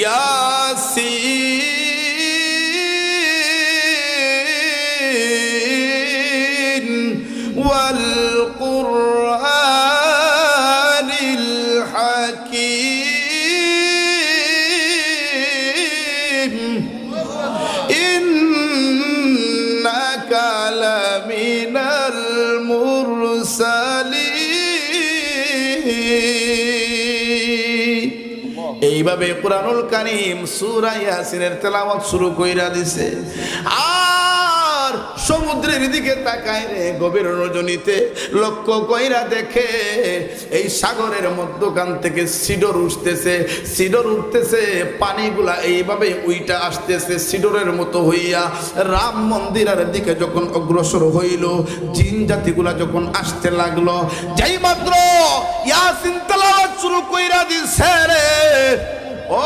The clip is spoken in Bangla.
ইয়াসিন ওয়াল কুরআনিল হাকীম ইন্নাকা লামিনাল মুরসালিন। এইভাবে কুরআনুল কারীম সূরা ইয়াসিনের তেলাওয়াত শুরু কইরা দিছে। আর সমুদ্রের দিকে তাকায় রে গভীর রজনীতে, লক্ষ্য কইরা দেখে এই সাগরের মধ্যখান থেকে সিডর উঠতেছে, পানিগুলা এইভাবে উইটা আসতেছে সিডরের মতো হইয়া। রাম মন্দিরের দিকে যখন অগ্রসর হইল, জিন জাতিগুলা যখন আসতে লাগলো, যাই মাত্র ইয়াসিন তেলাওয়াত শুরু কইরা দিছে রে, ও